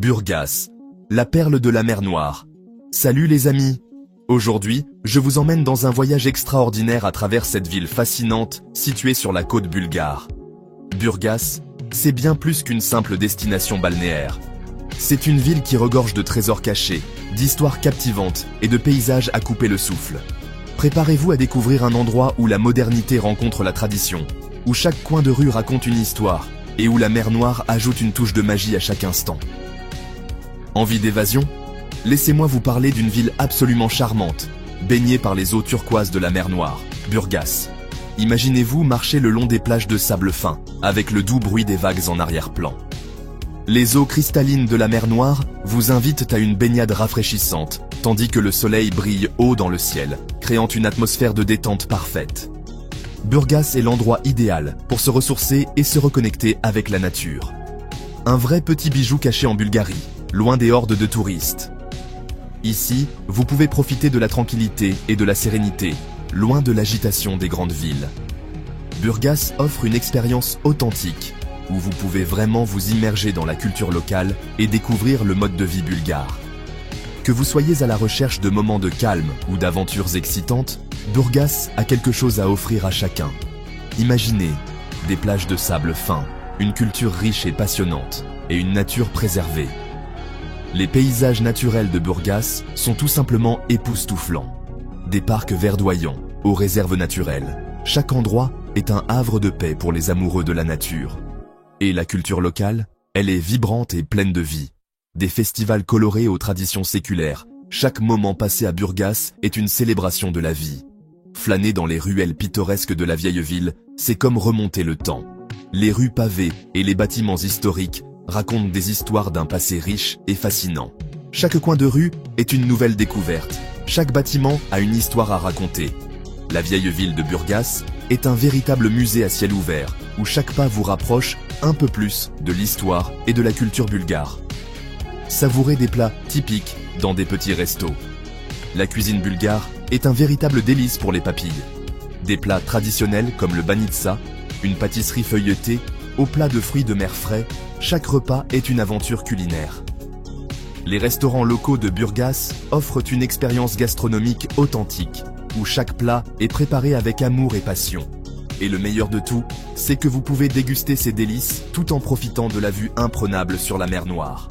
Burgas, la perle de la mer Noire. Salut les amis! Aujourd'hui, je vous emmène dans un voyage extraordinaire à travers cette ville fascinante située sur la côte bulgare. Burgas, c'est bien plus qu'une simple destination balnéaire. C'est une ville qui regorge de trésors cachés, d'histoires captivantes et de paysages à couper le souffle. Préparez-vous à découvrir un endroit où la modernité rencontre la tradition, où chaque coin de rue raconte une histoire et où la mer Noire ajoute une touche de magie à chaque instant. Envie d'évasion? Laissez-moi vous parler d'une ville absolument charmante, baignée par les eaux turquoises de la mer Noire, Burgas. Imaginez-vous marcher le long des plages de sable fin, avec le doux bruit des vagues en arrière-plan. Les eaux cristallines de la mer Noire vous invitent à une baignade rafraîchissante, tandis que le soleil brille haut dans le ciel, créant une atmosphère de détente parfaite. Burgas est l'endroit idéal pour se ressourcer et se reconnecter avec la nature. Un vrai petit bijou caché en Bulgarie, loin des hordes de touristes. Ici, vous pouvez profiter de la tranquillité et de la sérénité, loin de l'agitation des grandes villes. Burgas offre une expérience authentique, où vous pouvez vraiment vous immerger dans la culture locale et découvrir le mode de vie bulgare. Que vous soyez à la recherche de moments de calme ou d'aventures excitantes, Burgas a quelque chose à offrir à chacun. Imaginez des plages de sable fin, une culture riche et passionnante, et une nature préservée. Les paysages naturels de Burgas sont tout simplement époustouflants. Des parcs verdoyants, aux réserves naturelles. Chaque endroit est un havre de paix pour les amoureux de la nature. Et la culture locale, elle est vibrante et pleine de vie. Des festivals colorés aux traditions séculaires. Chaque moment passé à Burgas est une célébration de la vie. Flâner dans les ruelles pittoresques de la vieille ville, c'est comme remonter le temps. Les rues pavées et les bâtiments historiques racontent des histoires d'un passé riche et fascinant. Chaque coin de rue est une nouvelle découverte. Chaque bâtiment a une histoire à raconter. La vieille ville de Burgas est un véritable musée à ciel ouvert, où chaque pas vous rapproche un peu plus de l'histoire et de la culture bulgare. Savourez des plats typiques dans des petits restos. La cuisine bulgare est un véritable délice pour les papilles. Des plats traditionnels comme le banitsa, une pâtisserie feuilletée, aux plats de fruits de mer frais, chaque repas est une aventure culinaire. Les restaurants locaux de Burgas offrent une expérience gastronomique authentique, où chaque plat est préparé avec amour et passion. Et le meilleur de tout, c'est que vous pouvez déguster ces délices tout en profitant de la vue imprenable sur la mer Noire.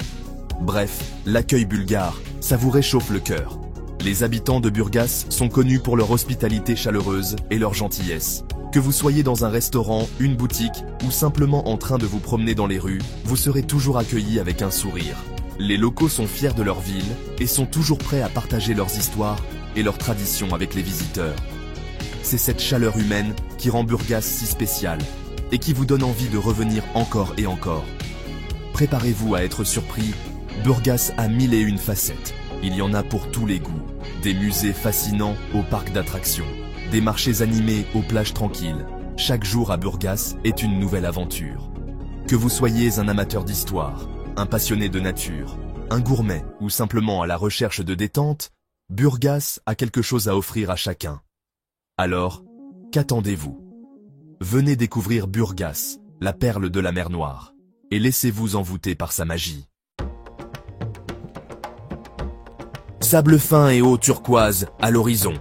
Bref, l'accueil bulgare, ça vous réchauffe le cœur. Les habitants de Burgas sont connus pour leur hospitalité chaleureuse et leur gentillesse. Que vous soyez dans un restaurant, une boutique ou simplement en train de vous promener dans les rues, vous serez toujours accueillis avec un sourire. Les locaux sont fiers de leur ville et sont toujours prêts à partager leurs histoires et leurs traditions avec les visiteurs. C'est cette chaleur humaine qui rend Burgas si spécial et qui vous donne envie de revenir encore et encore. Préparez-vous à être surpris, Burgas a 1001 facettes. Il y en a pour tous les goûts. Des musées fascinants aux parcs d'attractions, des marchés animés aux plages tranquilles. Chaque jour à Burgas est une nouvelle aventure. Que vous soyez un amateur d'histoire, un passionné de nature, un gourmet ou simplement à la recherche de détente, Burgas a quelque chose à offrir à chacun. Alors, qu'attendez-vous? Venez découvrir Burgas, la perle de la mer Noire, et laissez-vous envoûter par sa magie. Sable fin et eau turquoise à l'horizon.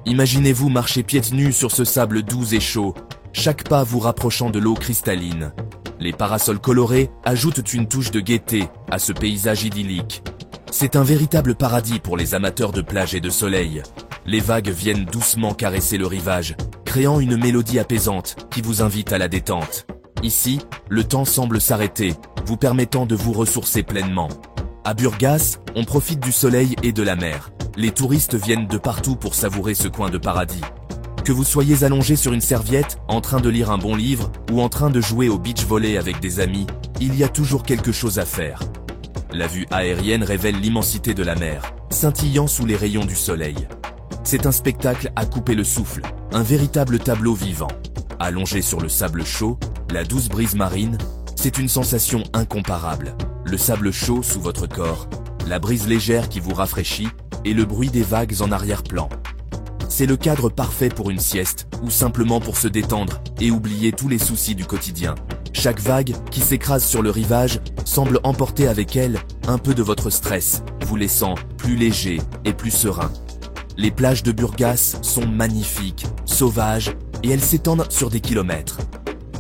Imaginez-vous marcher pieds nus sur ce sable doux et chaud, chaque pas vous rapprochant de l'eau cristalline. Les parasols colorés ajoutent une touche de gaieté à ce paysage idyllique. C'est un véritable paradis pour les amateurs de plage et de soleil. Les vagues viennent doucement caresser le rivage, créant une mélodie apaisante qui vous invite à la détente. Ici, le temps semble s'arrêter, vous permettant de vous ressourcer pleinement. À Burgas, on profite du soleil et de la mer. Les touristes viennent de partout pour savourer ce coin de paradis. Que vous soyez allongé sur une serviette, en train de lire un bon livre ou en train de jouer au beach volley avec des amis, il y a toujours quelque chose à faire. La vue aérienne révèle l'immensité de la mer, scintillant sous les rayons du soleil. C'est un spectacle à couper le souffle, un véritable tableau vivant. Allongé sur le sable chaud, la douce brise marine, c'est une sensation incomparable. Le sable chaud sous votre corps, la brise légère qui vous rafraîchit et le bruit des vagues en arrière-plan. C'est le cadre parfait pour une sieste ou simplement pour se détendre et oublier tous les soucis du quotidien. Chaque vague qui s'écrase sur le rivage semble emporter avec elle un peu de votre stress, vous laissant plus léger et plus serein. Les plages de Burgas sont magnifiques, sauvages et elles s'étendent sur des kilomètres.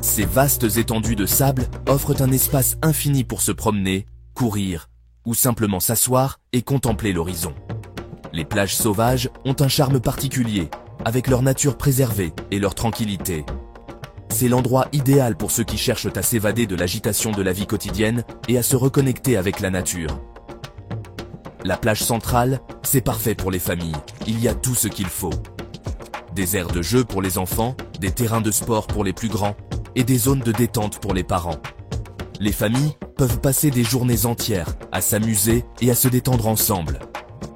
Ces vastes étendues de sable offrent un espace infini pour se promener, courir ou simplement s'asseoir et contempler l'horizon. Les plages sauvages ont un charme particulier, avec leur nature préservée et leur tranquillité. C'est l'endroit idéal pour ceux qui cherchent à s'évader de l'agitation de la vie quotidienne et à se reconnecter avec la nature. La plage centrale, c'est parfait pour les familles, il y a tout ce qu'il faut. Des aires de jeu pour les enfants, des terrains de sport pour les plus grands et des zones de détente pour les parents. Les familles peuvent passer des journées entières à s'amuser et à se détendre ensemble.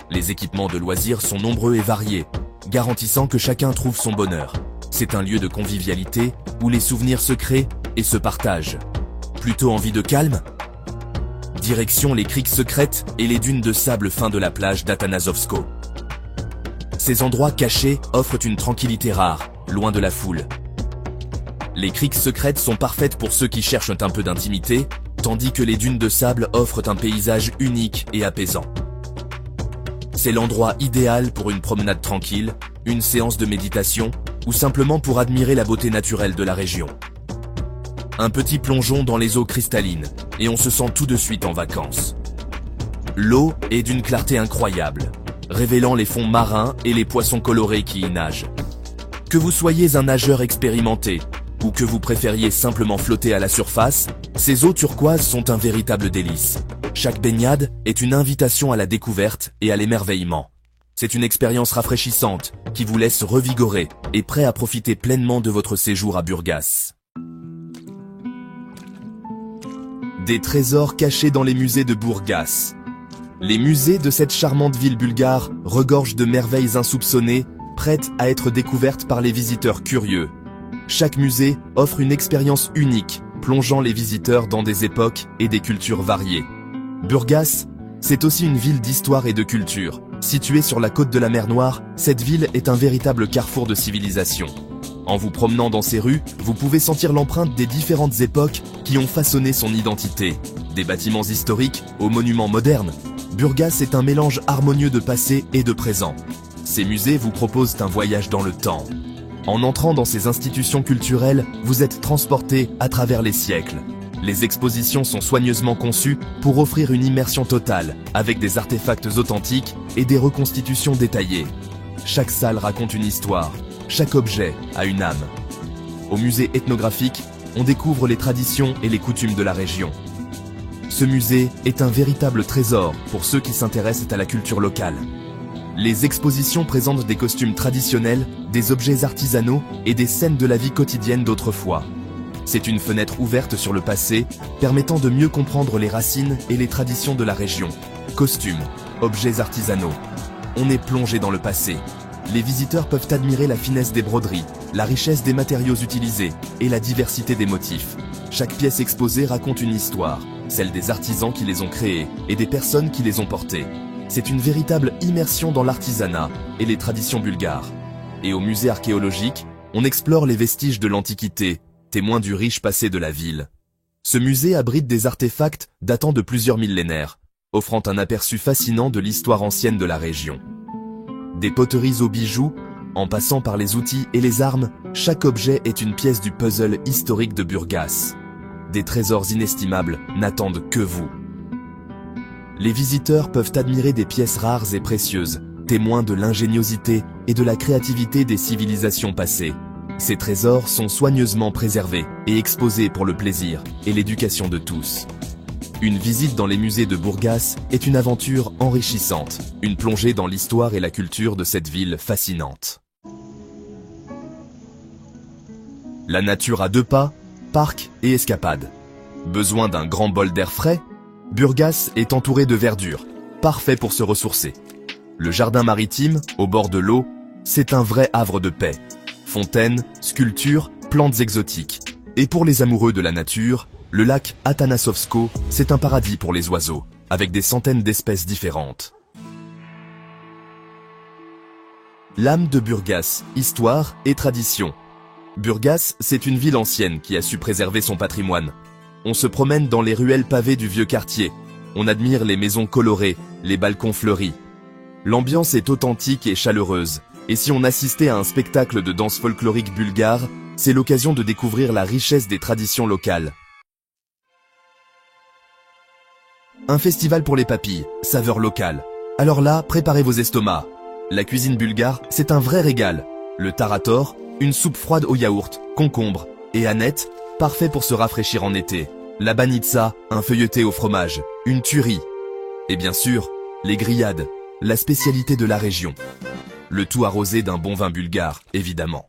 Les équipements de loisirs sont nombreux et variés, garantissant que chacun trouve son bonheur. C'est un lieu de convivialité où les souvenirs se créent et se partagent. Plutôt envie de calme? Direction les criques secrètes et les dunes de sable fin de la plage d'Atanasovsko. Ces endroits cachés offrent une tranquillité rare, loin de la foule. Les criques secrètes sont parfaites pour ceux qui cherchent un peu d'intimité, tandis que les dunes de sable offrent un paysage unique et apaisant. C'est l'endroit idéal pour une promenade tranquille, une séance de méditation, ou simplement pour admirer la beauté naturelle de la région. Un petit plongeon dans les eaux cristallines, et on se sent tout de suite en vacances. L'eau est d'une clarté incroyable, révélant les fonds marins et les poissons colorés qui y nagent. Que vous soyez un nageur expérimenté, ou que vous préfériez simplement flotter à la surface, ces eaux turquoises sont un véritable délice. Chaque baignade est une invitation à la découverte et à l'émerveillement. C'est une expérience rafraîchissante qui vous laisse revigoré et prêt à profiter pleinement de votre séjour à Burgas. Des trésors cachés dans les musées de Burgas. Les musées de cette charmante ville bulgare regorgent de merveilles insoupçonnées, prêtes à être découvertes par les visiteurs curieux. Chaque musée offre une expérience unique, plongeant les visiteurs dans des époques et des cultures variées. Burgas, c'est aussi une ville d'histoire et de culture. Située sur la côte de la mer Noire, cette ville est un véritable carrefour de civilisation. En vous promenant dans ses rues, vous pouvez sentir l'empreinte des différentes époques qui ont façonné son identité. Des bâtiments historiques aux monuments modernes, Burgas est un mélange harmonieux de passé et de présent. Ces musées vous proposent un voyage dans le temps. En entrant dans ces institutions culturelles, vous êtes transporté à travers les siècles. Les expositions sont soigneusement conçues pour offrir une immersion totale, avec des artefacts authentiques et des reconstitutions détaillées. Chaque salle raconte une histoire, chaque objet a une âme. Au musée ethnographique, on découvre les traditions et les coutumes de la région. Ce musée est un véritable trésor pour ceux qui s'intéressent à la culture locale. Les expositions présentent des costumes traditionnels, des objets artisanaux et des scènes de la vie quotidienne d'autrefois. C'est une fenêtre ouverte sur le passé, permettant de mieux comprendre les racines et les traditions de la région. Costumes, objets artisanaux. On est plongé dans le passé. Les visiteurs peuvent admirer la finesse des broderies, la richesse des matériaux utilisés et la diversité des motifs. Chaque pièce exposée raconte une histoire, celle des artisans qui les ont créés et des personnes qui les ont portés. C'est une véritable immersion dans l'artisanat et les traditions bulgares. Et au musée archéologique, on explore les vestiges de l'Antiquité, témoins du riche passé de la ville. Ce musée abrite des artefacts datant de plusieurs millénaires, offrant un aperçu fascinant de l'histoire ancienne de la région. Des poteries aux bijoux, en passant par les outils et les armes, chaque objet est une pièce du puzzle historique de Burgas. Des trésors inestimables n'attendent que vous. Les visiteurs peuvent admirer des pièces rares et précieuses, témoins de l'ingéniosité et de la créativité des civilisations passées. Ces trésors sont soigneusement préservés et exposés pour le plaisir et l'éducation de tous. Une visite dans les musées de Burgas est une aventure enrichissante, une plongée dans l'histoire et la culture de cette ville fascinante. La nature à deux pas, parc et escapade. Besoin d'un grand bol d'air frais? Burgas est entouré de verdure, parfait pour se ressourcer. Le jardin maritime, au bord de l'eau, c'est un vrai havre de paix. Fontaines, sculptures, plantes exotiques. Et pour les amoureux de la nature, le lac Atanasovsko, c'est un paradis pour les oiseaux, avec des centaines d'espèces différentes. L'âme de Burgas, histoire et tradition. Burgas, c'est une ville ancienne qui a su préserver son patrimoine. On se promène dans les ruelles pavées du vieux quartier. On admire les maisons colorées, les balcons fleuris. L'ambiance est authentique et chaleureuse. Et si on assistait à un spectacle de danse folklorique bulgare, c'est l'occasion de découvrir la richesse des traditions locales. Un festival pour les papilles, saveur locale. Alors là, préparez vos estomacs. La cuisine bulgare, c'est un vrai régal. Le tarator, une soupe froide au yaourt, concombre et aneth, parfait pour se rafraîchir en été. La banitsa, un feuilleté au fromage, une tuerie. Et bien sûr, les grillades, la spécialité de la région. Le tout arrosé d'un bon vin bulgare, évidemment.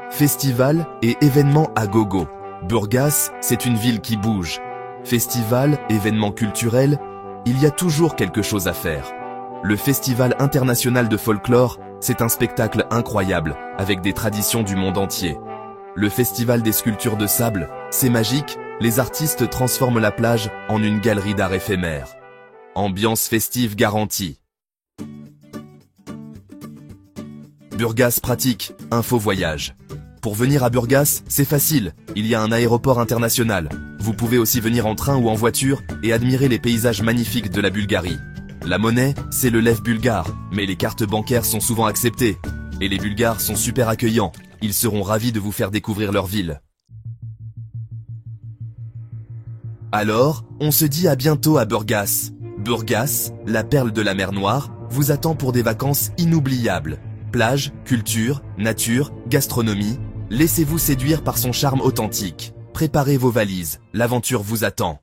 Festival et événements à gogo. Burgas, c'est une ville qui bouge. Festival, événements culturels, il y a toujours quelque chose à faire. Le Festival international de folklore, c'est un spectacle incroyable, avec des traditions du monde entier. Le Festival des sculptures de sable, c'est magique, les artistes transforment la plage en une galerie d'art éphémère. Ambiance festive garantie. Burgas pratique, info voyage. Pour venir à Burgas, c'est facile, il y a un aéroport international. Vous pouvez aussi venir en train ou en voiture et admirer les paysages magnifiques de la Bulgarie. La monnaie, c'est le lev bulgare, mais les cartes bancaires sont souvent acceptées. Et les Bulgares sont super accueillants, ils seront ravis de vous faire découvrir leur ville. Alors, on se dit à bientôt à Burgas. Burgas, la perle de la mer Noire, vous attend pour des vacances inoubliables. Plage, culture, nature, gastronomie, laissez-vous séduire par son charme authentique. Préparez vos valises, l'aventure vous attend.